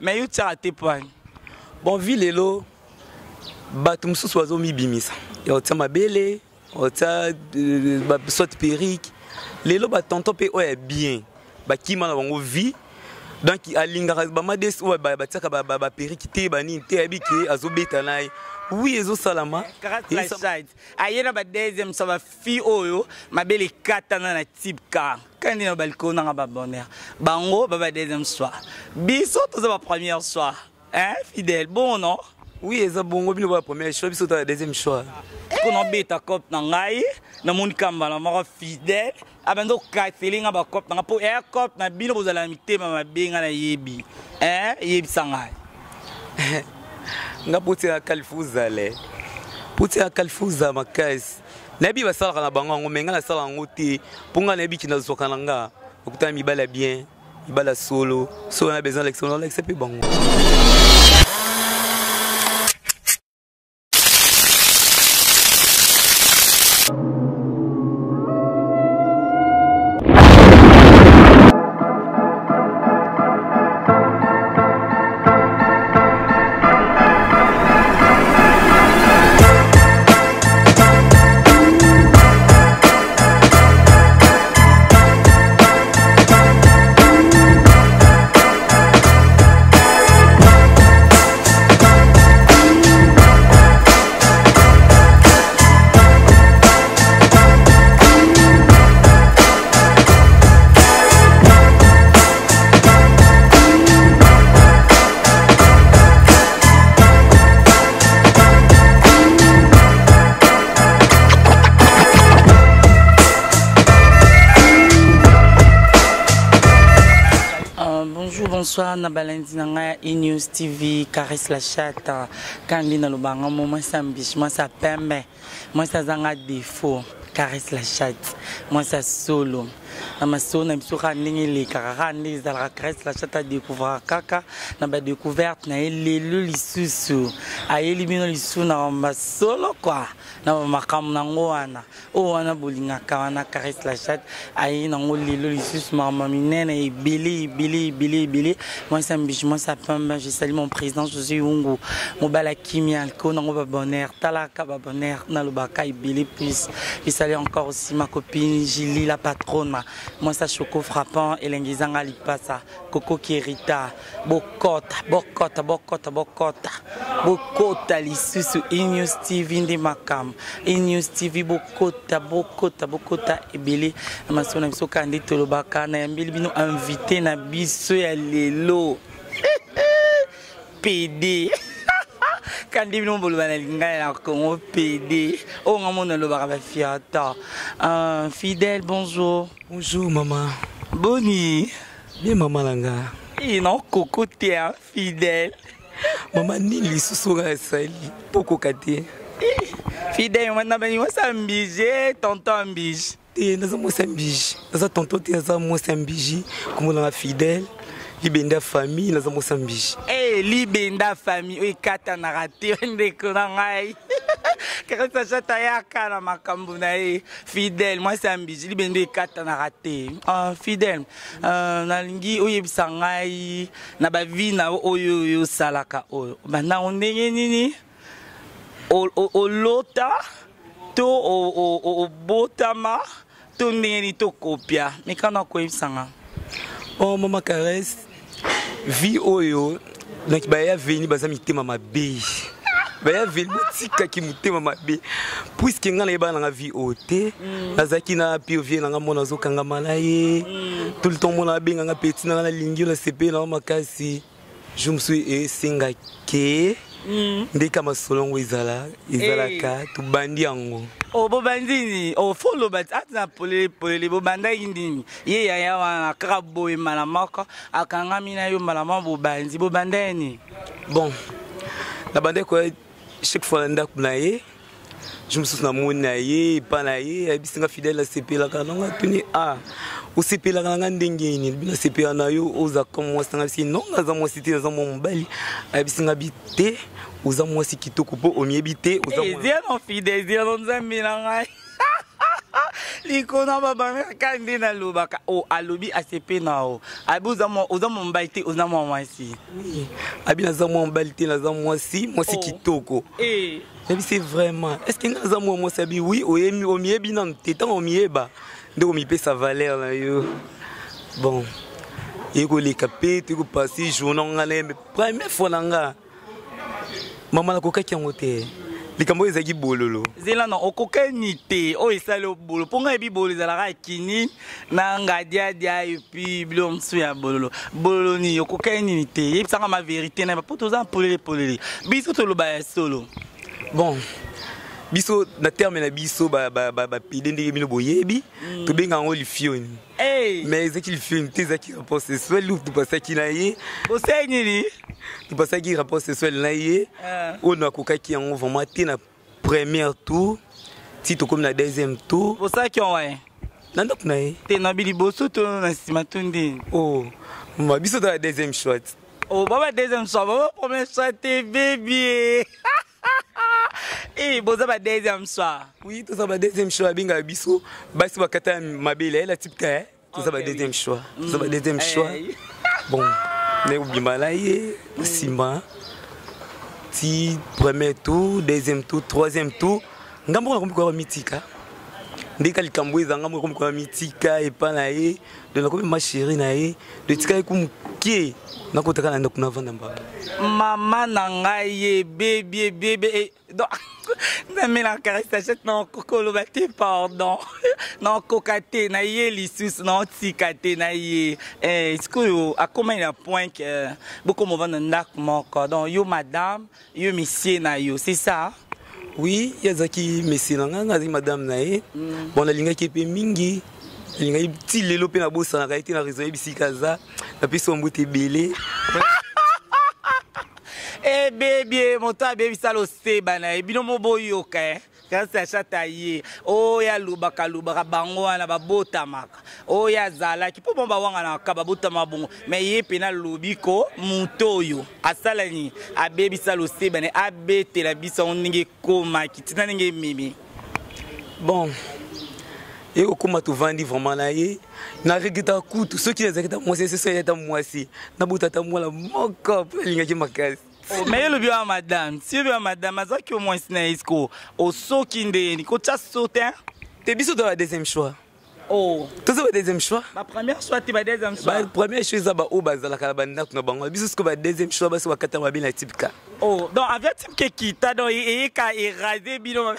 mais you t'a raté point. Bon, Vilelo, batum sous oiseau mi bimisa. Ya tia mabele, tia soit perique. Lelo ba tonton pe ouais bien. Ba kima na bango vie. Donc alinga ba mades ouais ba tia ba perique te ba ni te abiki azobeta nai. Oui, ezo salama. Ayena ba deuxième ça va fi oyo, mabele katana na type car. Quand il y a balcon na ba bonheur. Bango ba deuxième soir. Biso to za ba première soir. Hein, fidèle, bon non? Oui, ezo bongo bino ba première choix, biso to deuxième choix. Qu'on obeta cop na ngai, na mon kamba na mara fidèle. Abando ka feeling ba cop na po air cop na bino bozala mité ma benga na yebi. Hein, yebi sangai. Nga puti ya Kalfuza le. Puti ya Kalfuza makasi. Nabi basala na bango ngo menga na sala ngoti. Punga nabi kina zoka nanga. Okuta mibala bien, mibala solo. So na besoin l'excellence l'accepter bango. Bonsoir, na balandi nanga E-News TV, Caresse la chatte. Quand lina lubanga moi ça mbiche, moi ça pembe, moi ça zanga défaut. Caresse la chatte, moi ça solo. Na solo na biso kaningi le karani za caresse la chatte à découvrir kaka na ba découverte na elelo lisusu. Ayeli bino lisusu na ma solo quoi. Na makam na ngwana. O wana bolinga kawana caresse la chatte ayi na ngolelo lisusu mama minene e bili. Moi ça mbiche, moi ça pembe, je salue mon président José Ungu. Mobala kimia ko na ba bonheur, talaka ba bonheur na lobaka e bili plus. Je salue encore aussi ma copine Julie la patronne. Moi ça choco frappant et l'engizanga lipasa Coco Kirita bokota lisusu E-News TV ndi makam E-News TV bokota ebele masona biso kandi tolobaka na yambili bino invité na biso ya lelo PD quand il nous voulait aller à Congo PD, on a mon le bar fiata. Fidèle, bonjour. Bonjour maman. Boni. Bien maman langa. Et non coco t'es fidèle. Maman ni li susura sali poko kate. Fidèle, maintenant ben moi ça mbije, tonton mbije. Et nous sommes mbije. Nous tonton t'es ça moi mbije comme on a fidèle. Libenda famille, nous sommes mbije. Eh, libenda famille, oui kata na raté ndeko na ngai. Caresse la chatte na makambu na fidèle, moi c'est mbije, libenda kata na raté. Fidèle. Na lingi oyebisa ngai na ba vie na oyo salaka oyo. Bana ondenge nini? O lota to o botama to ndenge to kopia. Mekana ko yebisanga. Oh maman Caresse. Vie oyo donc baya veni baza mitema mabe baya veni mutika ki mutema mabe puisque ngana yeba na vie ote nazaki na POV na mona zo kanga malaye tout le temps mona benga nga petit na lingi na CP na makasi je me suis singa ke ndeka masolongo izalaka tubandi yango. Oh bobandini oh follow but atna pole bobanda indini ye ya wana krabo e malamaka akanga mina yo malama bobandi bobandani. Bon la bande ko chaque fois nda kunaye je me suis na mona ye pa na ye abisinga fidèle la CP la kananga tuni o CP la kananga ndenge ni bina CP na yo oza comme moi sanga si non za mo cité za mo mbali abisinga bité uza mwasi kitoko po omiebite uza mwasi non fidèle non nzambi na ngai likona babanga kandi na lobaka o alobi ACP nao abuza mo uza mo mbaite uza mo mwasi abi naza mo mbaite naza mwasi mwasi kitoko mais c'est vraiment est-ce que naza mo mwasi abi oui oyemi omiebi na teta omieba ndeko mi pe sa valeur na yo bon yeko le capé tu ko passer journée ngale première fois nanga mama na kokaki ngote likambo ezaki bololo zela no okokani te o esale bolo ponga ebi bolo ezalaka kini na ngadia dia et puis blom su ya bololo ni okokani ni te yebisanga ma vérité na poto za polele biso to loba ya solo bon biso na terme na biso ba pide ndenge bino boyebi to benga ngo lifioni mais ezaki lifioni te ezaki rapport sexuel ou tu pasaki na ye osenyi tu pasaki rapport sexuel na ye on a kokaki yango vraiment te na premier tour si to comme na deuxième tour osaki ouais nanda kuna ye te na bili boso to na sima tundi oh ma biso ta deuxième shot oh baba deuxième shot baba premier shot te baby eh boza ba deuxième soir oui to ça ba deuxième choix binga biso basi bakata mabele la type ka to ça ba deuxième choix to ça ba deuxième choix bon ne obima la ye sima ti premier tour deuxième tour troisième tour ngambo na ko mitika ndika likambo ezanga mo ko mitika et pas na ye de na ko ma chérie na ye de tika ko mukie na ko taka na kuna vanda mba mama na ngai bébé donc na mela caresse non kokolo bate pardon non kokate na ye lisus non tikate na ye est-ce a comment il a point que beaucoup mo vendre ndak moko donc yo madame yo monsieur na yo c'est ça oui yazaki monsieur na nga ngazi madame na ye bon nalinga ki pe mingi linga ti lelo pe na bosa na kaiti na réseau bisikaza na piso mbote belé eh bébé monta baby salo seba na ebino moboyo ka kasi chata ye o ya lubaka bango wana babota maka o ya zala ki po bomba wanga na ka babota mabongo mais ye pena lubiko mutoyo asalani a baby salo seba ne abete la biso ndinge koma kitina ndinge mimi bon et au comment tu vendis vraiment là ye na regita kutu ceux qui les regita moi c'est ça eta moi si na botata moi la moko linga ki makasi oh mais le bien madame si bien madame azaki au moins na isko au soki ndeni ko tsa sauter te biso dans la deuxième choix oh tout ça va deuxième choix ma première choix tu va deuxième choix ba première chose ba o bazala kala banda kuna bango biso ce que ba deuxième choix ba so bakata ba bien la type ka oh donc avec type que kita donc et ka érasé bino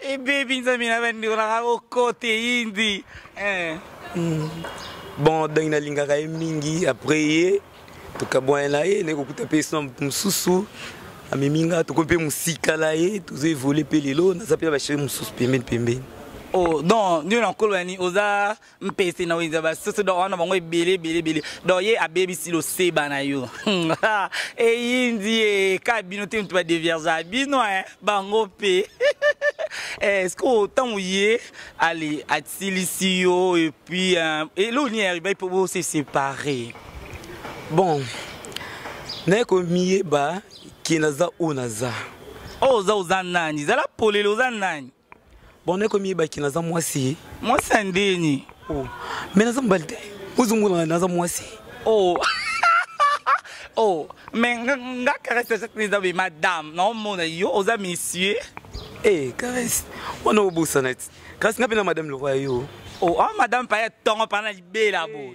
et baby nzami na bandi ona ko côté indi bon donc na linga ka mingi après ye to ka boina ye ne ko kuta peso mususu ameminga to ko pe musika la ye to zo voler pe lelo na sapela ba chéri mususu pembe oh non nous on kolani oza mpese na wiza ba soso do ona bango belé do ye a baby silo seba na yo e indi ka bino te mtu ba devierge bino bango pe est-ce que autant ye aller à Silisio et puis et l'on y arrive pour se séparer bon na ko mieba kinaza onaza oh za nani zala polelo za nani bon na ko mieba kinaza mwasi ndeni oh mais naza mbalde uzungula naza mwasi oh oh mais nga caresse cette nzabe madame non mon yo oza monsieur caresse on a beau sonnet caresse n'a pas madame le roi yo oh madame pas tongo pana libela bo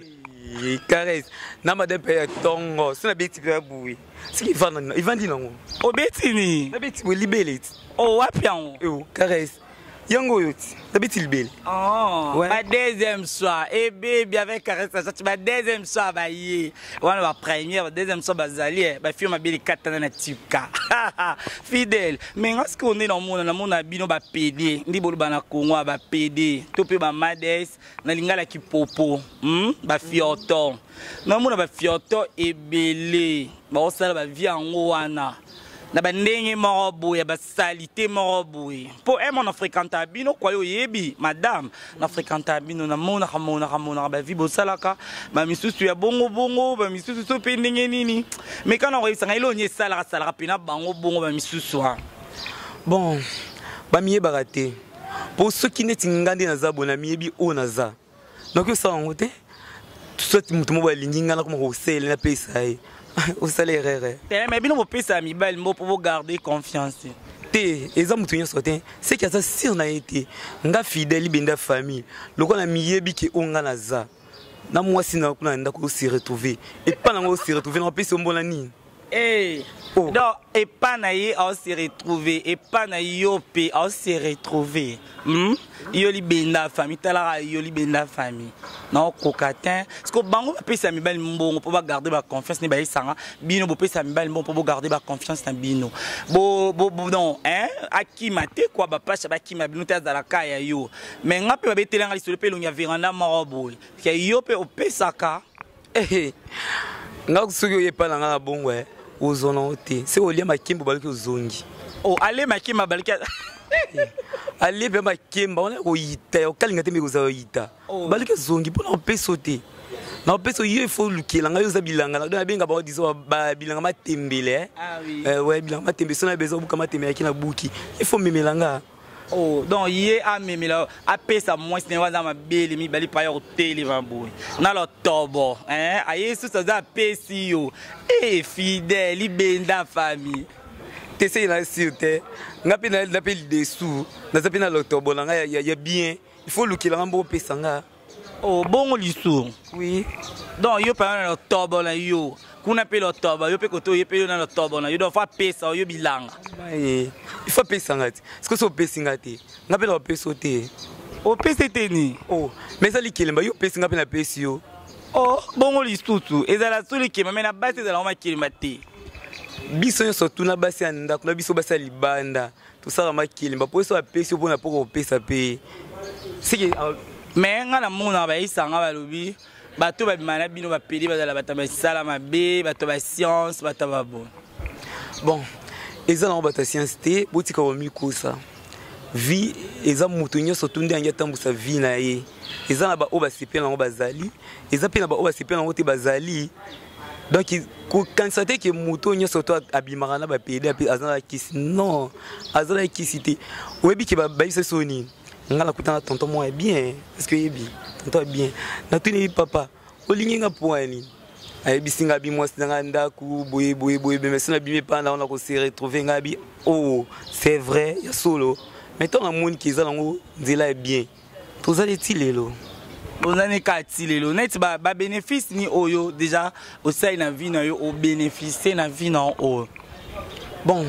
caresse na madame pas tongo c'est la bête qui a boué ce qui va il va dire non oh betini la bête libelé oh wapian caresse yango yoti la bête libelé oh ma deuxième soir et baby avec caresse ça tu ma deuxième soir ba yi wana ba première deuxième soir ba zali ba fi ma beli katana na tipka fidèle mais est-ce qu'on est dans mon abino ba PD ndi bolu bana Congo ba PD to pe ba mades na lingala ki popo ba fioto na mona ba fioto ebele ba osala ba vie yango wana na bandenge morobo ya ba salité morobo po mon fréquenta bino kwa yo yebi madame na fréquenta bino na mona ba vie bosalaka ba misusu ya bongo ba misusu so pe ndenge nini mais quand on réussit ngelo nye sala pena bango bongo ba misusu bon ba miye baraté Pour ceux qui n'étaient pas naza bonami ebi o naza. Donc ça en côté tout ça mutu mo balingi ngana comme au sel na pesa e. Au salaire. Mais bino pesa mi bal mo pour garder confiance. Té eza mutu nyo sotin, c'est que ça sur na été. Nga fidèle benda famille. Loko na miyebi ki onga naza. Na moi si na kuna ndako se retrouver et pas na se retrouver na pesa mbona nini. Eh, oh. Donc, et pas naïe, on s'est retrouvé, et pas naïe, on s'est retrouvé. Yoli benda famille, t'as yoli benda famille. Non, cocatin. Parce que bango peut ça mi bal bon pour garder ma confiance ni baï sanga. Bino peut ça mi bal bon pour garder ma confiance na bino. Bo non, hein? Aki mate quoi ba pas ba ki ma bino t'as dans la kaya yo. Mais nga peut ba telenga li sur le pelo nya veranda marobo. Ki yo peut op saka. Eh. Nga kusuyo yepa na nga bon ouais. Ozona ote c'est olia makimbo baliki ozongi oh allez makimba baliki allez be makimba on ko yita o kalinga te meko za yita baliki ozongi pona opeso te na opeso il faut lukela nga yo za bilanga na benga ba diso ba bilanga matembele ah oui ouais bilanga matembele sona bezo buka matembele akina buki il faut memelanga. Oh, donc hier à même là après ça moi c'est dans ma belle mi bali pa yo télé mamboy na lo tobo hein aye sous ça za PCO et fidèle ibenda famille te c'est là sur te ngapi na l'appel dessous na zapi na lo tobo na ya bien il faut luki la mbo pesanga oh bon lisu oui donc yo pa na lo tobo na yo kuna pe lo tobo yo pe koto yo pe na lo tobo na yo do fa pesa yo bilanga il faut payer ça. Est-ce que c'est au pesingate? N'a pas le pesoté. Au pesete ni. Oh, mais ça liquide, mais yo pesinga na pesio. Oh, bon listutu. Et ça la soli qui m'amène à battre dans la main qui mate. Biso surtout na basi anda, kuna biso basi libanda. Tout ça la main qui m'a pour ça pesio pour na pour pesa payer. C'est que mais ngana mona ba isanga ba lobi. Bato ba bimana bino ba pedi ba la batama sala mabe, bato ba science, bato ba bon. Bon. Eza na bata science te botika wa mikosa vie eza mutu nyoso tunde anja tambusa vie na ye eza na ba oba sepela ngo bazali eza pe na ba oba sepela ngo te bazali donc ko kansate ke mutu nyoso to abimaka na ba pede api azana kisi non azana kisi te oyebi ke ba baisa soni ngala kutana tonton moi bien parce que yebi tonton bien na tuni papa olinga poani ay bisinga bi moi singa ndaku boye mais ça na bi me panda on a ko se retrouver ngabi oh c'est vrai ya solo mais ton monde qui za lango nzela bien tous allez tilelo bonane ka tilelo net ba bénéfice ni oyo déjà au sein na vie na yo au bénéficier na vie na o bon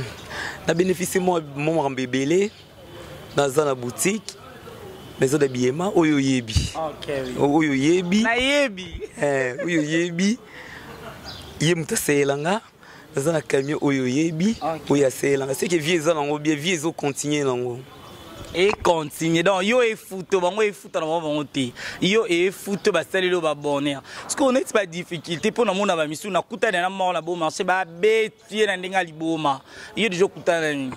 na bénéficier moi mon mbebele dans la boutique maison d'habillement oyo yebi OK oui oyo yebi na yebi oyo yebi yemta selanga zana camion oyo yebi oya selanga c'est que vieux zango bien vieux zo continuer nango et continue donc yo e foot bango e foot na bango te yo e foot ba salelo ba bonheur parce qu'on est pas difficulté pour na mona ba misu na kutana na mort na bo marché ba betie na ndinga liboma yo déjà kutana ni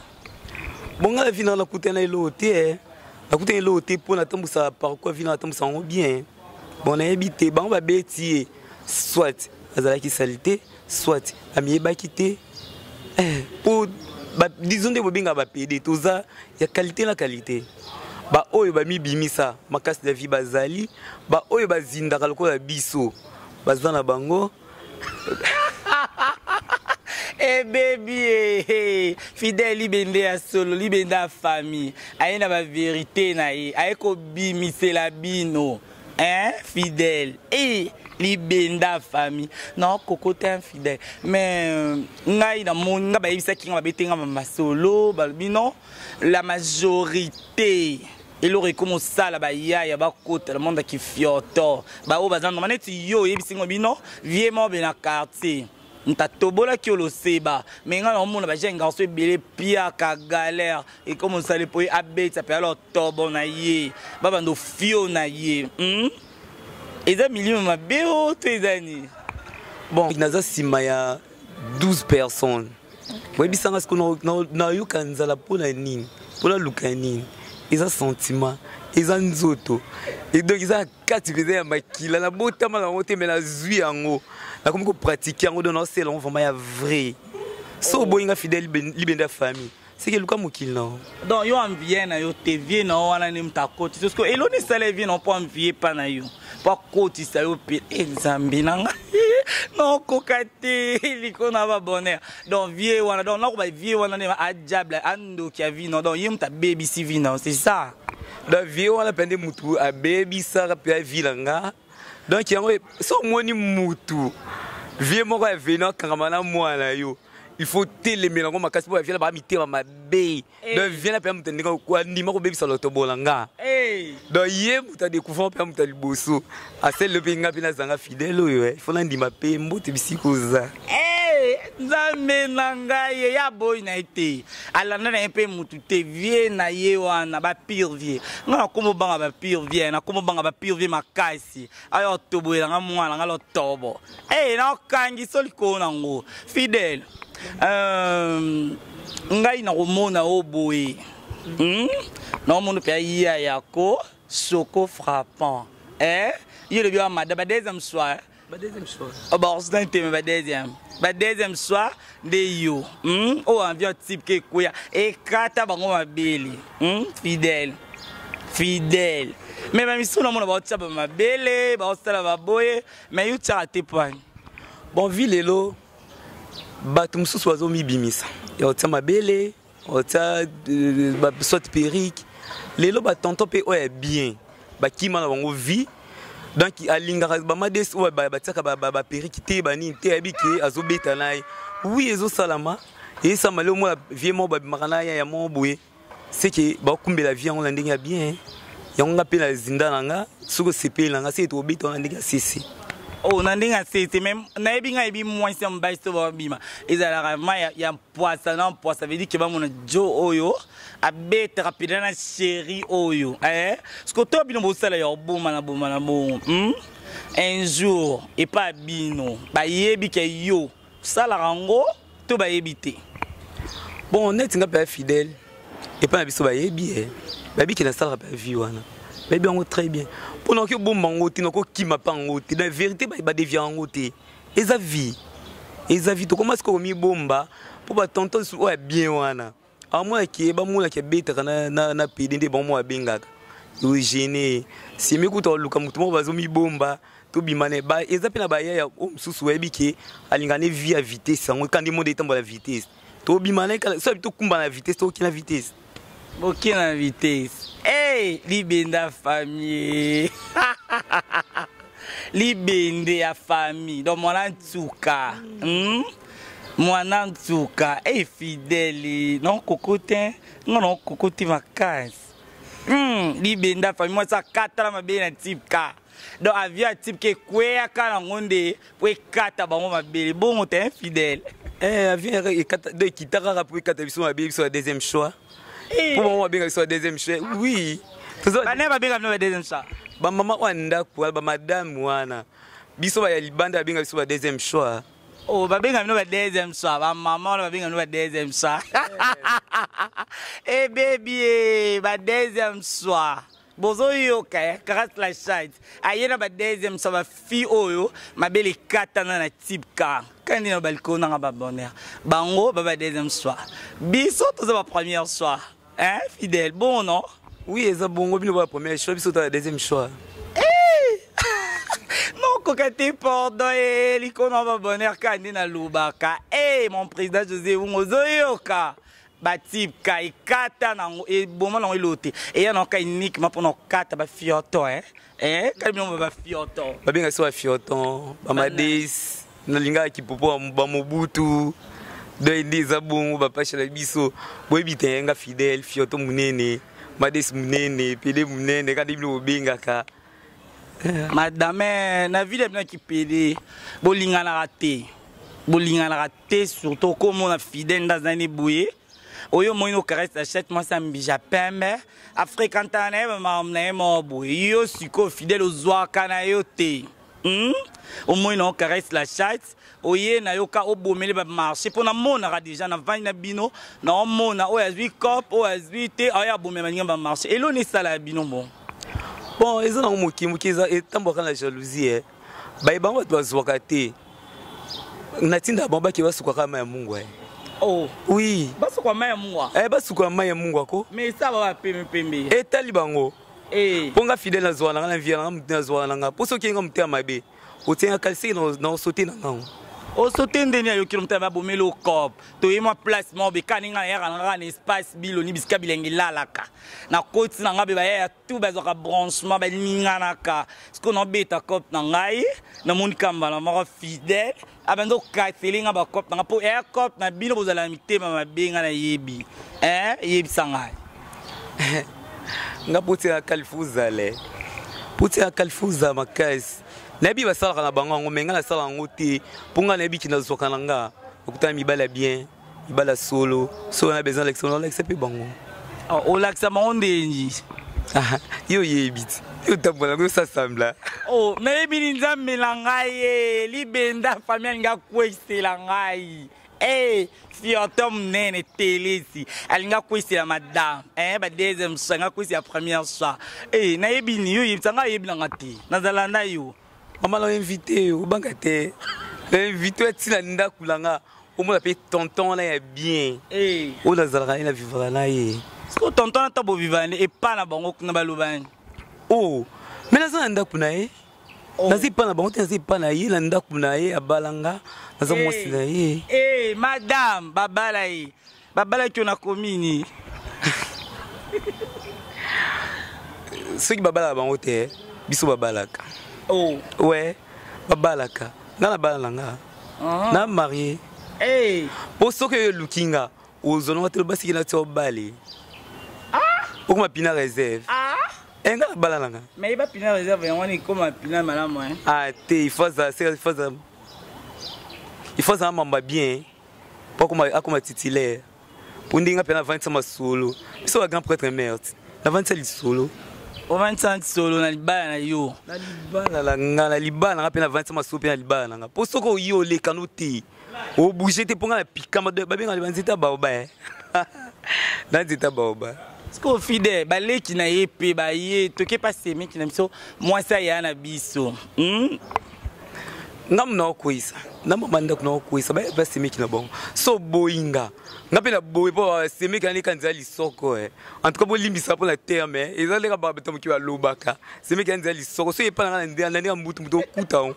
bonga la vie na kutana elote na kutana elote pour na tambusa par quoi vie na tambusa ngo bien bon na habité bango ba betie soit azala ki salité soit amieba kité pour disons de bobinga ba PD toza ya qualité la qualité ba oyo ba mi bimisa makasi de vie bazali ba oyo bazinda kaloko ya biso bazana bango eh baby fidèle libende ya solo libende ya famille ayena ba vérité na ye ayeko bimisela bino hein fidèle et libenda famille non cocoté infidèle mais ngai na mon nga ba yebisa ki nga ba betenga mama solo balbino la majorité il aurait comme ça la ba ya ba côté le monde qui fioto ba o bazana maneti yo yebisi ngo bino vie mo be na quartier nta tobola ki olo seba mais nga na mona ba jenga so belé pia ka galère et comme ça les poy abet ça peut alors tobo na ye ba bando fio na ye et ça millions ma béo tes années bon naza sima ya 12 personnes oui bisanga ce qu'on na yo kanzala pona nini pona lukanini ils ont sentiment ils ont nzoto et donc ils ont quatre faisait ya makila na botama na moté mais la zui yango na comme ko pratiquer yango dans c'est vraiment ya vrai so boyinga fidèle libenda famille c'est que luka mokili non. Donc yo envie na yo te vie na wana ni mtakoti parce que eloni sala vie non pas envie pas na yo pas koti sa yo pe exambi nanga non kokate liko na ba bonheur donc vie wana donc na ko ba vie wana ne a diable ando ki a vie non donc yim ta baby si vie non c'est ça. Donc vie wana pende mutu a baby ça pe a vie langa donc yango so moni mutu vie moko a venant kangamana mwana yo. Il faut télémélanger comme ma casse pour vient là-bas miter ma baby. Donc vient là pour me tenir quoi ni ma baby sur l'autobolanga. Donc hier vous t'as découvert pour me tenir bosso. À celle le pinga pina zanga fidèle il faut l'andi ma paix mbote bisikoza. Nzambe nanga ye ya boy na été. Ala na un peu mutu te vie na ye wana ba pire vie. Nga komo banga ba pire vie na komo banga ba pire vie makasi. Ayo tobo nga mwana nga lo tobo. Na kangi soliko nango fidèle. Ngai na komona oboye na omona pe ya yako choco frappant il le bien madame deuxième soir bon c'est un thème deuxième soir de yo o envie type ke kuya et kata bango mabeli fidèle mais même si on mona ba tsa ba mabele ba ostala ba boye mais you tsa te point bon vilelo bato mususu bazomibimisa otia mabele otia soit perrique lelo batonto pe oya bien bakima na bango vie donc alingaka bamades oyo batiaka baperrique te banini te ayebiki azobeta na ye oui ezosalama eyesama leo mona vie moko babimaka na ya moko boye seke bakumbela vie yango na ndenge ya bien yango nga mpe na zinda na nga soki osepeli na nga seke tobeta na ndenge ya sese. Oh, nandinga c'est même naibinga ibi moins c'est mbaï so bima ezala ma ya poisa na poisa veut dire que ba mona jo oyo abeta rapidement na chéri oyo ce que to bino bo sala ya boma na bon un jour et pas bino ba yebi ke yo sala rango to ba yebité bon net nga pas fidèle et pas biso ba yebi ba bi ke na sala pas vie wana ba bi ngo très bien. Pendant que bon mangoté nako qui m'a pas ngoté la vérité ba devient ngoté eza vie to comment est-ce que mi bomba pour ba tonton ouais bien wana a moi qui ba mula qui beta na pede bon moi bengaka yo gêné si me kuta luka mutu mo bazo mi bomba to bimane ba eza pena ba ya msusu webiki alingane vie à vitesse ngo quand monde est en la vitesse to bimane so to kumba na vitesse to ki na vitesse aucune vitesse. Libenda famille. Libende ya famille. Donc mwana ntuka. Mwana ntuka. Fidèle. Non cocotin. Non cocotin makasi. Libenda famille. Moi ça 4 ans mabe na type ka. Donc avia type ke kwea kana ngonde we kata bango mabele. Bon t'es infidèle. Avia de kitaka pour kata biso mabe biso deuxième choix. Pour moi bien sur deuxième choix oui ba ne ba bien na deuxième choix ba mama wanda kwa ba madame wana biso ba libanda bien biso ba deuxième choix oh ba bien na deuxième choix ba mama ba bien na deuxième choix baby ba deuxième choix bozo yo ka grâce la chance ayena ba deuxième choix ba fille oyo mabele katana na type ka quand na balcon na ba bonheur bango ba deuxième choix biso to ba première choix fidèle bon non oui eza bongo bino ba première choix biso ta deuxième choix non kokate pardon likona ba bonheur kandi na lubaka mon président José Ngozoyoka ba type ka ikata nango boma nango elote ya na ka uniquement pour no kata ba fioto quand bino ba fioto ba benga so ba fioto ba madis na linga kipopo ba mobutu de des abongo ba pachela biso boyebi tenga fidèle fioto munene madis munene pele munene ka dibilo benga ka madame na ville bien qui pele bolingana raté surtout comme on a fidèle dans un bouye oyo moino caresse achète moi ça mbija pembe africantane ma mnemo bouye yo siko fidèle ozwa kana yo te au moins on caresse la chatte oye na yoka obomele ba marché pona mona déjà na vani na bino na mona o azwi cop o azwi te aya bomema ninga ba marché elo ni sala bino bon eza na moki za etamboka na jalousie ba bango bazwaka te na tinda bamba ki basuka kama ya Mungu Oh. Oui. Basuka maya mungwa. Basuka maya mungwa ko. Mais ça va pembe. Etali bango. Ponga fidèle na zwana na vie na mutna zwana nga. Poso kinga mutia mabe. Otenga kalsi na sauter na nga. O sauter ndeni ayo kilomita ba bomelo cop. To yema place mo be kaninga ya nga na espace biloni biska bilengi lalaka. Na koti na nga be ba ya tout bazoka branchement ba linga naka. Sko no beta cop na ngai na moni kamba na mara fidèle. Abendo katelinga ba cop na po air cop na bino bozala mitema mabenga na yebi. Yebi sangai. Nga poti ya kalifuza le. Poti ya kalifuza makasi. Nabi basala na bango menga na sala ngote. Ponga nabi kinazoka nanga. Okuta mibala bien, mibala solo. So na besoin l'excellent l'accepter bango. O laksa mondenji. Yo yebit. Yo tabola ngo sa sambla. Oh, maybe ninja melangai libenda famille nga kwesela ngai. Fiotom nene telesi. Alinga kwesi la madame. Ba deuxième soir, nga kwesi la première soir. Na yebi ni yo yebitanga yebi na ngati. Nazalanda yo. Mama la invité yo bangate. Invité tina ndaku langa. Au moins la tonton là est bien. O nazalaka ina vivra na ye. Sko tonton ta bo vivane et pas na bango na balobani. Oh, mais nazalanda ndaku na ye. Nazi pas na bango nazi pas na ye na ndaku na ye abalanga. Nazo mosi na ye. Madame, babala ye. Babala ki na komini. Ceux qui babala bango te, biso babalaka. Oh. Ouais, babalaka. Na balanga. Na marié. Pour ceux que lookinga, aux zones où basi qui na tio bali. Pour ma pina réserve. Enga balanga. Mais ba pina réserve on est comme pina malamu il faut ça mamba bien. Pas comme titulaire. Pour ndinga pena 20 ma solo. Biso wa grand prêtre merde. La 20 solo. O 25 solo na libala na yo. Na libala la nga na libala na pena 20 ma solo na libala na nga. Pour ce ko yo le kanote. O bouger te ponga pikama de babenga le banzita baoba. Na zita baoba. Sko fidèle ba leki na yepe ba ye toke pas semi ki na biso moi ça ya na biso. Ngam na okuisa. Na mabanda kuna okuisa ba semi ki na bon. So boinga. Ngapela boy po semi kani kanza lisoko en tout cas bo limbisa pour la terre mais ezale ka ba beto mkiwa lobaka. Semi kanza lisoko so yepa na ndani mbutu mbuto kuta.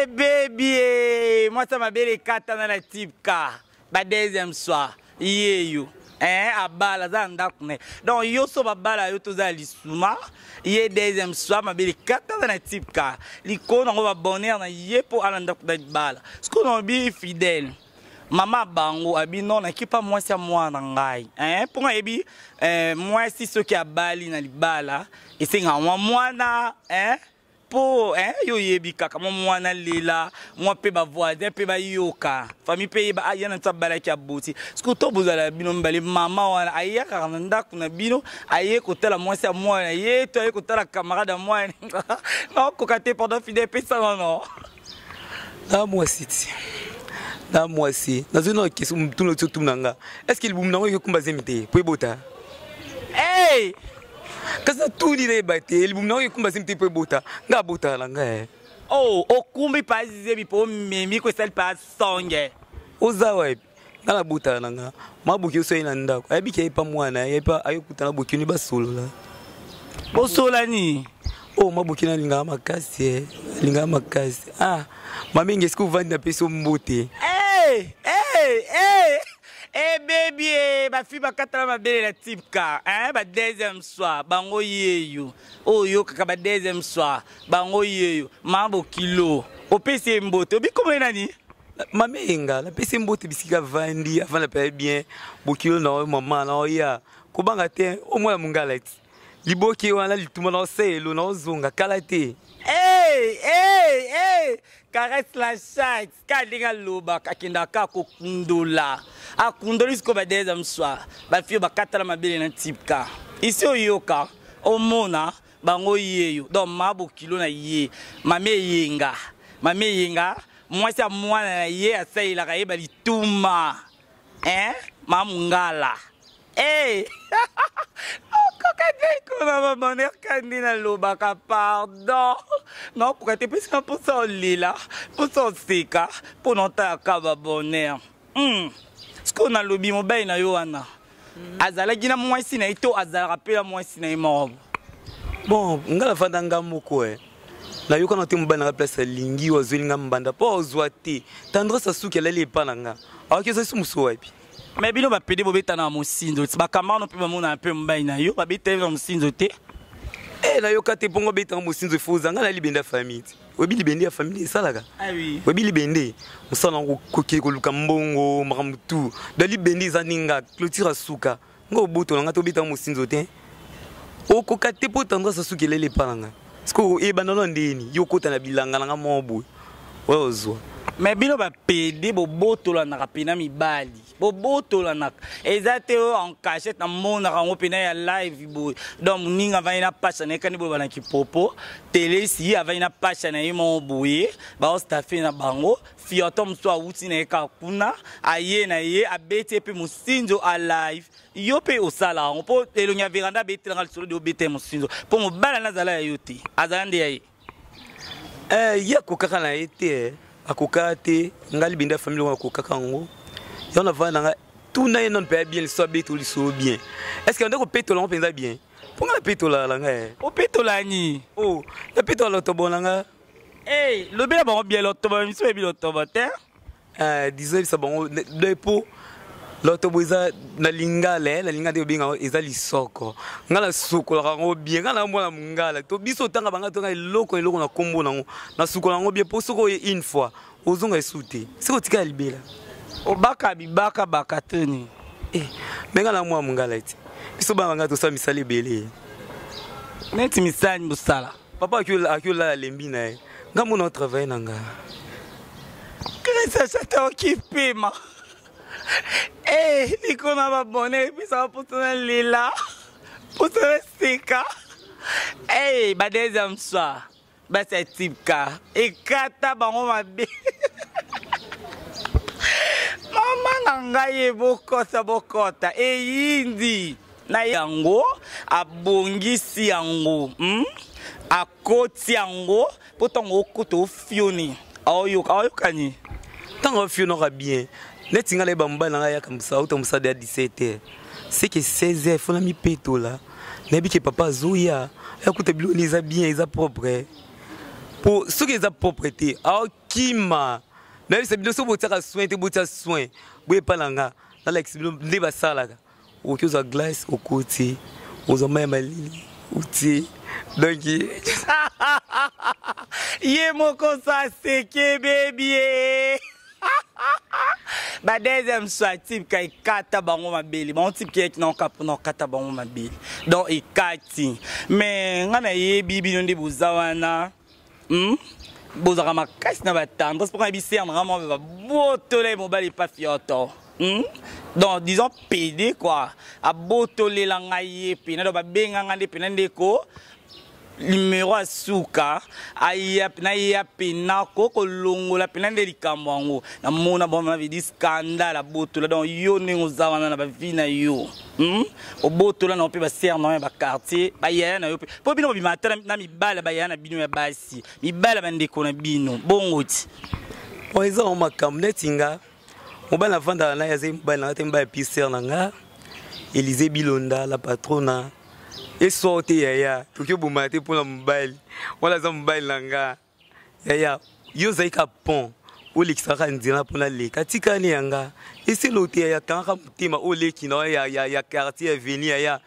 Baby, moi ça m'a belle kata na la tipka. Ba deuxième soir, yeyo. Abala za ndakune. Donc yo so babala yo to za lisuma, ye deuxième soir ma belle kata na tipka. Liko na ba bonheur na ye po ala ndakuna bala. Sko no bi fidèle. Mama bango abi non na kipa moi sia moi na ngai. Pour nga ebi moi si ceux qui abali na libala, et c'est nga moi na po yo yebi kaka mwana lela moi pe ba voisin pe ba yoka famille pe ba ayana tsabala ki abuti siko to bozala bino mbali mama wana ayaka na ndaku na bino aye kotala mwasi ya mwana ye to aye kotala camarade mwana non kokate pendant fidèle pe ça non na mwasi na mwasi nazona kesu mtuno tsotu nanga est-ce qu'il bumna ngo kumba zemite po ebota Kasa tuni na ibate, elibu mna kumba simti po bota, nga bota langa Oh, okumbi pa zizebi po memi ko sel pa songe. Ozawa nga la bota langa, mabuki oso ina ndako. Abi ke pa mwana, yepa ayokuta na buki ni basolo la. Bo sola ni. Oh, mabuki na linga makasi linga makasi. Mami ngesku vandi na peso mbote. Baby, ma fille ba katala ma belle la tipka, ba deuxième soir, bango yeyo. Oh yo kaka ba deuxième soir, bango yeyo, mambo kilo. O pese mbote, obi comment nani? Mamenga, la pese mbote bisika vandi, avant la paye bien, bokilo na maman na oya. Kobanga te, au moins mungalati. Liboki wana lituma na selo na ozonga kalate. Caresse la chatte, kalinga loba kakinda ka kokundula. Akundoli sko ba deuxième soir, ba fio ba katala mabele na tipka. Ici oyoka, omona bango yeyo. Donc mabo kilo na ye, mame yenga, moi ça moi na ye asai la kaye ba lituma. Mamungala. Bonheur candina lobaka pardon non pour te pesa pour ça lila pour ça sika pour non ta ka bonheur Ce qu'on a lobby mobile na yo wana. Azala gina mwasi na ito azala rapela mwasi na imo. Bon, ngala fanda ngamoko na yo kana te mobile na place lingi wa zwelinga mbanda po ozwate. Tandra sa suki la lepa nanga. Awaki sa sumuso wapi. Mais bino ba pede bobeta na musindo. Ba kamano pe ba mona un peu mobile na yo, ba beta na musindo te. Na yo kate pongo beta na musindo foza ngala libenda famille. Obi libende ya famille salaka. Ah oui. Obi libende. Musala ko luka mbongo makamutu. Dali bende zaninga clôture suka. Ngo boto nga to beta musindo te. Oko kate po tandra sa suki lele palanga. Sko e banano ndeni yo kota na bilanga nga mobu. Ozwa. Mais bino ba pede bo botola na kapina mibali. Bo botola na ezate en cachette na mona rango pena ya live bo. Donc ninga va ina pasha na kani bo bana kipopo. Télé si ava ina pasha na imo boye. Ba ostafe na bango. Fioto mso awuti na eka kuna. Aye na ye abete pe musinzo a live. Yo pe osala on po elonya veranda bete na solo de obete musinzo. Po mo bala na zala ya yote. Azande ya ye. Ya kokaka na ete akokate ngali binda famille wa kokaka ngo yona vana nga tout na non pe bien so beto li so bien est-ce que ndako petola on penza bien ponga la petola la nga o petola ni oh la petola to bonanga le bien bon bien l'autoba mi so bien l'autoba te disait ça bon de po l'autoba eza na lingala la lingala de binga eza li soko ngala soko la ngo bien ngala mwana mungala to biso tanga banga to eloko na kombo nango na soko ngo bien po soko une fois ozonga esute siko tika libela obaka bibaka bakateni menga na mwa mungala iti biso banga to sa misali belé neti misani busala papa akiola lembi na ngamu na travail nanga kesa chata occupé ma Nikona va bonne, puis ça va pour ton lila, pour ton sika. Ba deuxième soir, ba c'est type ka. Et kata ba on va bien. Mama nangaye bokota. Yindi. Na yango, abongisi yango. Akoti yango, pourtant okoto fioni. Aoyo kani. Tant fioni aura bien. Net ingale bamba na ya kamsa auto musa de 17h. C'est que 16h faut la mi peto là. Nebi que papa zoya. Écoute bilo les a bien, ils a propre. Pour ceux qui ont propreté, ah kima. Nebi c'est bilo so botaka soin te botaka soin. Boye palanga. Na l'ex bilo ndeba sala. O ki oza glace au côté. Oza malili. Outi. Donc Ye moko sa seke baby. Ba deuxième soit type kai kata bango mabeli bon type qui est non cap non kata bango mabeli donc e kati mais ngana ye bibi non de buzawana bozaka makasi na batanda c'est pourquoi biser vraiment va botole mobile pas fioto donc disons PD quoi a botole la ngaye pe na do ba benga ngande pe ndeko numéro à suka na ya pena koko longo la pena de likambo ngo na mona bon na vidi scandale a botola donc yo ningo zawana na ba vina yo o botola na pe ba ser na ba quartier ba ya na yo po bino bi matala na mibala ba ya na bino ya basi mibala ba ndeko na bino bongoti o eza o makam netinga o ba na vanda na ya zemba na temba pisser na nga Élisée Bilonda la patrona et sorti yaya tukio bumate pour la mobile wala za mobile langa yaya yo zaika pont o lexaka ndina pour la le katika ni yanga et c'est l'hôtel yaya kanga mutima o leki na ya quartier avenue yaya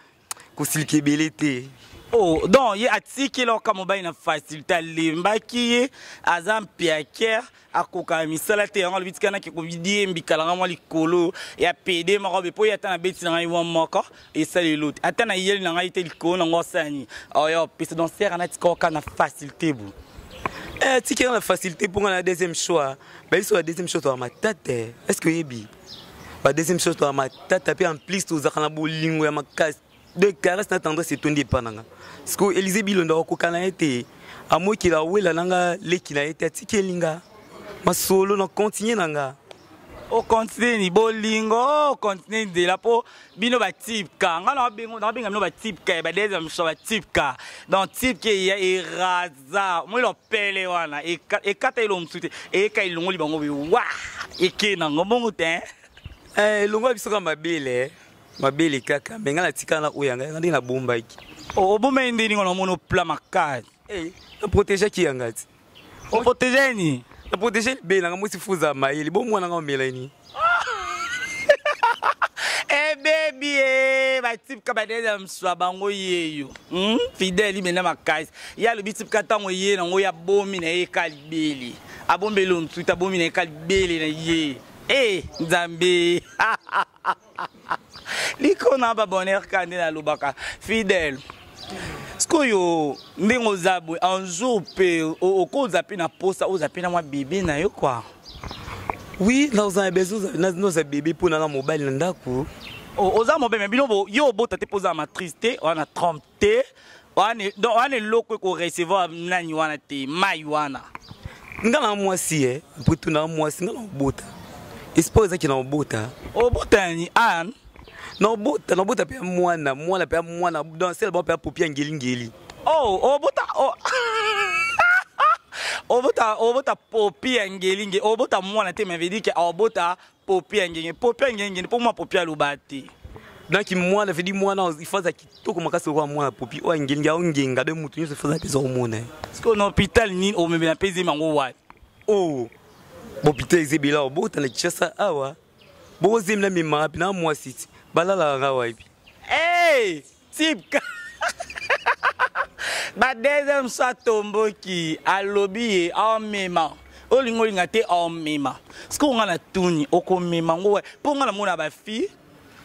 ko silkebelete oh donc ye atiki lo ka mobile na facilité lembaki azam piaker akoka misala te yango bitika na ki ko bidie mbikala ngamo likolo ya PD marobe po ya tana beti na iwa moko et ça les l'autre atana yeli na ngai te likolo na ngosani oyo piste donc serre na tiko ka na facilité bu tiki na facilité pour la deuxième choix ba iso la deuxième choix to ma tante est-ce que yebi ba deuxième choix to ma tante pe en plus to zakana bolingo ya makasi de caresse na tendance c'est tondi pananga parce que Élisée Bilonda ko kana été a moi qui la wela nanga leki na été tiki linga ma solo na continuer nanga O continue ni bolingo, continue de la po bino ba tipka. Ngala bingo na binga bino ba tipka ba deuxième choix ba tipka. Donc type qui ya iraza. Moi lo pele wana e kata ilo msute e ka ilongo li bango wa e ke na ngobongo te. Longo biso ka mabele. Mabele kaka menga la tikana oyanga ngandi na bomba iki. O bomba ndini ngona mono pla makadi. Na protéger ki yangati. O protéger ni. Na protéger be na ngamusi fuza maili bo mwana ngomela ni. Baby ba type ka ba deuxième choix bango yeyo. Fidèle bena makadi. Ya le type ka tango ye na ngoya bomi na e kalibeli. Abombelo msuti abomi na e kalibeli na ye. Nzambe. Liko na ba bonheur kande na lobaka fidèle. Sko yo ndingo zabwe un jour pe o zapi na posa o zapi na mwa bébé na yo quoi. Oui, là on a besoin nos bébés pour na mobile ndako. Oza mobile mais bino yo bota te posa matrice te on a trompé. On est loko ko recevoir nani wana te mai wana. Ngala mwasi pour tout na mwasi ngala bota. Espose ki na bota. O bota ni an. No bota pe mwana pe mwana dans celle ba pe popi ngeli. O bota popi ngeli o bota mwana te me veut dire que o bota popi ngeli pour moi popi alubati. Donc mwana veut dire mwana il faut ça kitoko makasi kwa mwana popi o ngeli ya ngenga de mutu nyose faza besoin mona. Parce que no hôpital ni o me na pezi mango wa. Hôpital ezebela o bota na Kinshasa awa. Bozim na mima na mwasi. Balala ngawa ipi. Type. Ba deuxième soit tomboki alobi en mema. Olingo ngate en mema. Ce qu'on a la tuni oko mema ngo pour nga la mona ba fi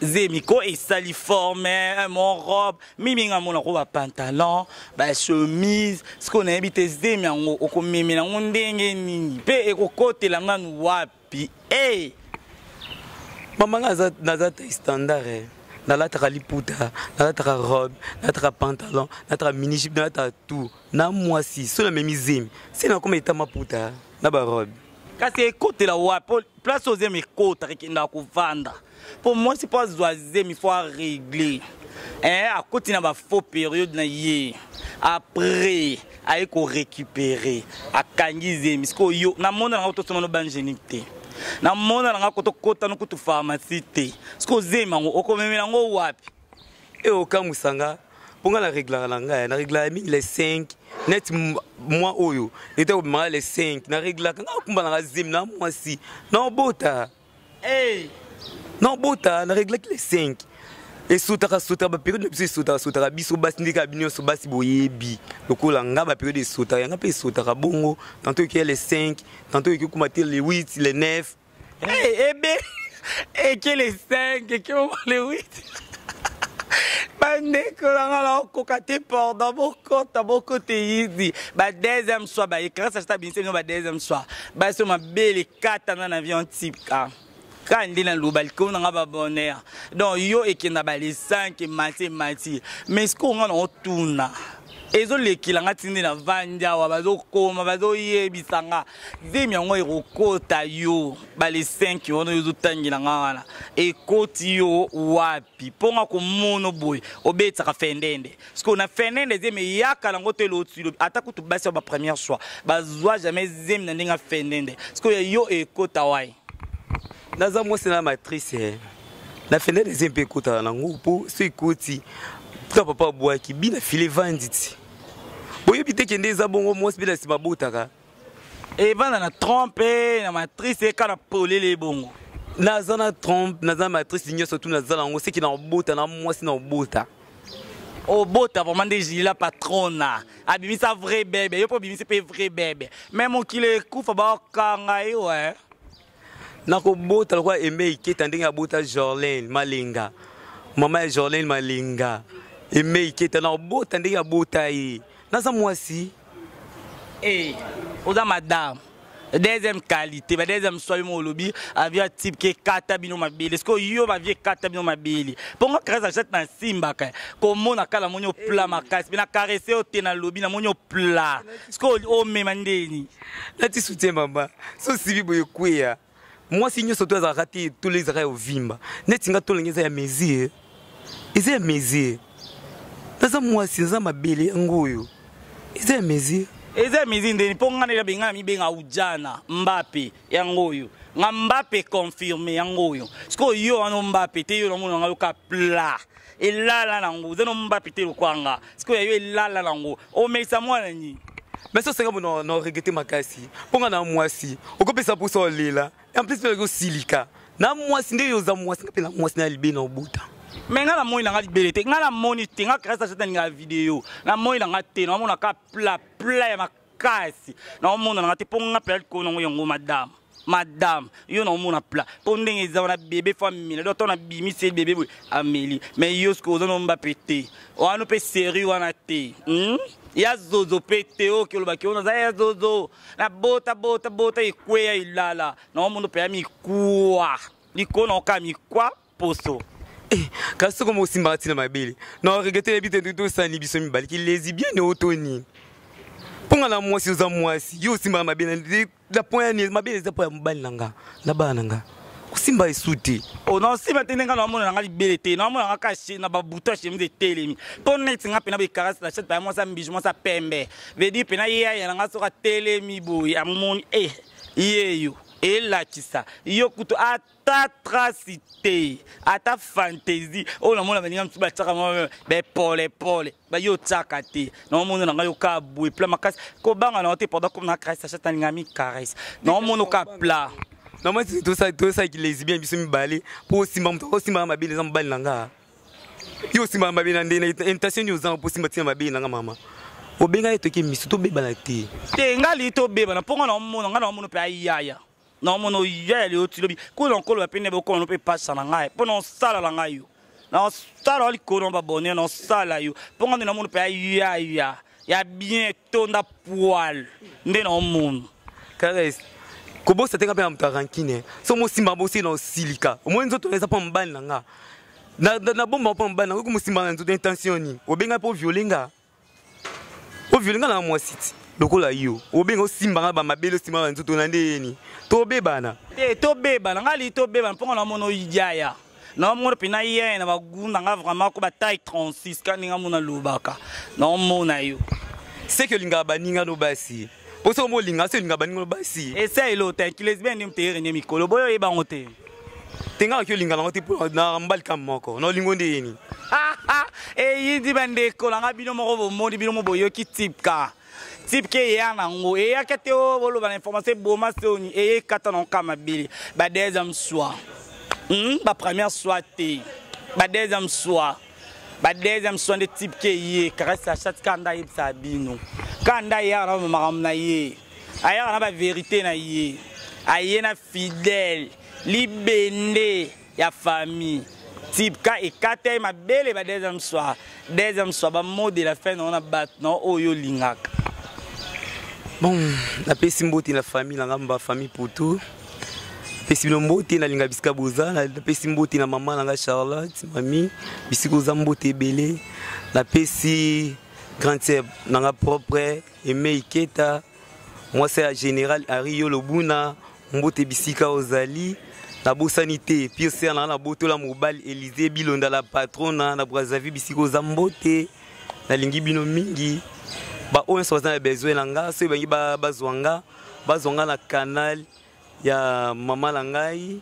zemiko et sali forme mon robe mimi nga mona ko ba pantalon ba chemise ce qu'on a habité zemi ngo oko meme na ndenge nini pe eko kotela nganu wapi Maman nazata standard nalataka liputa nalataka robe nalataka pantalon nalataka mini jupe nalataka tout na mwasi so na memi zemi sina koma etama puta na ba robe kasi ekotela wapi place aux zemi kota rekenda kuvanda pour moi c'est pas zemi faut régler à côté na ba faux période na ye après ay ko récupérer akangi zemi sko yo na mona na auto somo no bangenité na mona nga koto kota no kutu pharmacie te sko zema ngo okomemela ngo wapi okamusanga ponga la régler na régler mingi les 5 net moi oyo était au mal les 5 na régler nga kumba na zim na mwasi na bota na bota na régler les 5 et sota ba période de sota biso basi ndika binyo so basi boyebi lokola nga ba période de sota nga pe sota ka bongo tantôt qu'il y a les 5 tantôt qu'il y a les 8 les 9 que les 5 que les 8 bande ko la ko kate pendant beaucoup te yizi ba deuxième soir ba écran ça bien c'est ba deuxième soir ba so ma belle 4 na avion type ka kandi na lobal ko na ba bonheur donc yo ekenda ba les 5 mati mais ce qu'on a otuna ezo lekila ngatindi na vanja wa bazokoma bazoyebisanga zemi yango ekokota yo ba les 5 wono yo zotangila ngana ekoti yo wapi ponga ko mono boy obetsa ka fendende parce qu'on a fendende zemi yaka lango te lotilo ata kutu basi ba première choix bazwa jamais zemi na ndinga fendende parce que yo ekota wai naza moi c'est la matrice la fendende zemi ekota na ngupo so ekoti papa boaki bina file vanditi boye bité kende za bongo moi bina si mabotaka vanda na trompe na matrice kana polele bongo naza na trompe naza matrice nyo surtout naza lango c'est qui na bota na moi si na bota o bota vraiment des la patrona abimisa vrai bébé yo po bimisa pe vrai bébé même on qui le kufa ba kanga ouais na ko bota kwa eme iketa ndenge bota Jorlene Malinga mama Jorlene Malinga eme iketa na bota ndenge bota yi naza mwasi oza madame deuxième qualité ba deuxième soyo mo lobi avia type ke kata bino mabili est-ce que yo ba vie kata bino mabili ponga grâce à cette na simba ka ko mona kala monyo pla makasi bina caresser o te na lobi na monyo pla est-ce que o mema ndeni nati soutien mama so sibi boye kwea moi si nyonso to azalaka te tolo ezalaka ya ovimba neti nga tolo eza ya mesure eza ya mesure naza mwasi naza mabele yango oyo eza ya mesure eza mizi ndeni mpo nga nela benga mibenga ujana Mbappé yango oyo nga Mbappé confirmé yango oyo siko yo ano Mbappé te yo nomona nga yoka pla elala nango zeno Mbappé te lokwanga siko yo elala nango o mesa mwana ni mais ça c'est comme non regretter makasi ponga na mwasi okopesa poso olela en plus pe silika na mwasi nde yo za mwasi ngape na mwasi na libe na obuta mais nga na moi na nga libele te nga na moni te nga krasa chata nga video na moi na nga te na mona ka pla ya makasi na mona na te ponga pla ko na yango madame yo na mona pla pondenge za na bébé famille do to na bimi c'est bébé Amélie mais yo sko zo no Mbappé te o anu pe série wana te ya zozo pete o ke lo baki ona za ya zozo na bota ikweya ilala na mona pe ami kwa likona okami kwa poso kasi comme aussi Martina mabele non regretter les bites tout ça ni biso mibali ki lesbienne otoni ponga na mwasi uza mwasi yo simba mabele la point ni mabele za point mobali nanga na bana nga kusimba esute o non simba tenenga na mona nga libele te na mona nga kashi na babuto chez mde telemi to net nga pena be karasi la chat pa moi sa mbiju moi sa pembe ve di pena ya nga soka telemi boy amoni yeyo et kisa yo kuto ata tracité ata fantaisie o na mona baninga msuba tsaka mo be pole ba yo tsaka te na mona nga yo ka boué pla makasi ko banga na te pendant comme na caresse achata ngami caresse na mona ka pla na moi tout ça qui les bien biso mibale pour simba mto simba mabile za mbali nanga yo simba mabile ndena intention yo za pour simba tia mabile nanga mama obenga etoki misu to beba na te ngali to beba na ponga na mona nga na mona pe ayaya non mon yele otilobi ko non ko lo pene be ko no pe passa na ngai po non sala la ngai yo na sala li ko non ba bonne non sala yo po ngani na mon pe ya bien tonda poil nde na mon caresse ko bo setenga pe amta rankine so mo simba bo si no silika o mo nzoto eza pa mbali na nga na bomba pa mbali na ko mo simba na nzoto intention ni obenga po violenga na moi site lokola yo obenga osimba ba mabele osimba ba nzoto na ndeni to bebana ngali to bebana ponga na mono yaya na mono pina yaya na bagunda nga vraiment ko ba taille 36 kaninga mona lubaka na mona yo c'est que linga baninga no basi poso mo linga se linga baninga no basi essaye lo te ki lesbien ni mtere ni mikolo boyo e bangote tenga ko linga na ngote na mbali kam moko no lingo ndeni yidi bande ko nga bino moko mo bino mo boyo ki tipka type ke ya nango e ya kete o bolo ba information boma soni e kata non kama bili ba deuxième soir ba première soir te ba deuxième soir de type ke ye karasa chat kanda yipsa bino kanda ya na maram na ye aya na ba vérité na ye aye na fidèle libende ya famille type ka e kata ma belle ba deuxième soir ba mot de la fin on a bat non oyo lingaka. Bon, la pesi mboti la famille, la famille pour tout. Pesi mboti na linga biska boza, la pesi mboti na maman na Charlotte, mami, bisiko za mboti belé. La pesi grande sœur na propre Aimé Iketa. Moi c'est la général Ario Lobuna, mboti bisika ozali. La sanité, puis c'est na boto la mobile Élysée Bilonda la patronne na Brazzaville bisiko za mboti. La lingi bino mingi. Ba on soit dans besoin langa so bangi bazwanga na canal ya mama langai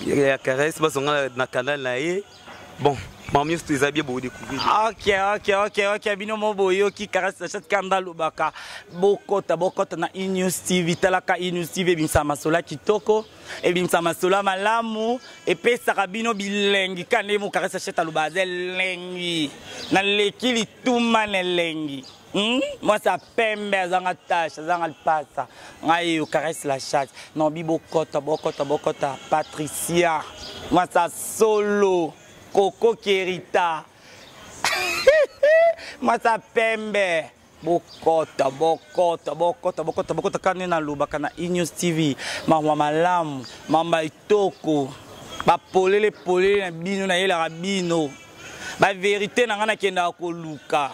ya caresse bazwanga na canal na ye bon mamie tu les bien beau découvrir OK bino mo boyo ki caresse cette scandale baka bokota na News TV talaka News TV bimsa masola kitoko e bimsa masola malamu e pesa kabino bilengi kane mo caresse cette alubazel lengi na lekili tuma lengi. Moi ça pembe zanga tâche zanga passa ngai yo caresse la chatte non bokota Patricia moi ça solo Coco Kerita moi ça pembe bokota kane na lubaka na News TV mama malamu mamba itoko ba polele na bino na yela bino ba vérité na ngana kenda ko luka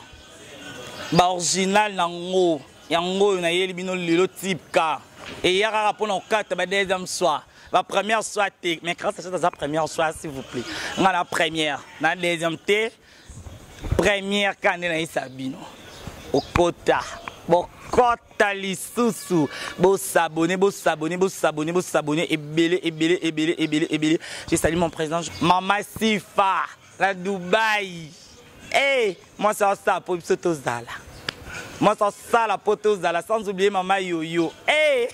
ba original nango yango na yeli bino lelo type ka Et hier, pour nos 4, la deuxième soir. La première soir, mais grâce à la première soir, s'il vous plaît. On a la première. La deuxième, première, quand on a Sabino. Au quota. Bon, quota lisusu. Bon, s'abonner, bon, s'abonner, bon, s'abonner, bon, s'abonner. Et belé. Je salue mon président. Maman Sifa, la Dubaï. Eh, moi, c'est ça pour Psotozala. Moi, c'est ça la Potozala, sans oublier maman Yoyo. Eh,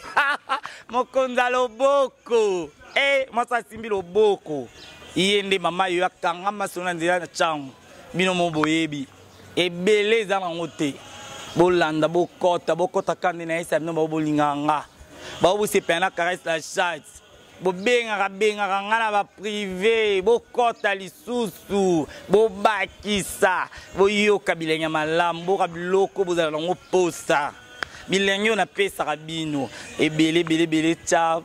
mon Konzalo Boko. Eh, moi, ça Simbi lo Boko. Yende maman Yoyo, Kangama Sonandela Chang. Bino Moboyebi. Et belé Zanangote. Bolanda, Bokota, Kandina, Sabno, Bolinganga. Babu Sepena caresse la chatte. Bobenga ngana ba privé bokota lisusu bobakisa boyoka bilenge malambo ka biloko bozala ngo posa bilenge na pesa kabino ebele bele cha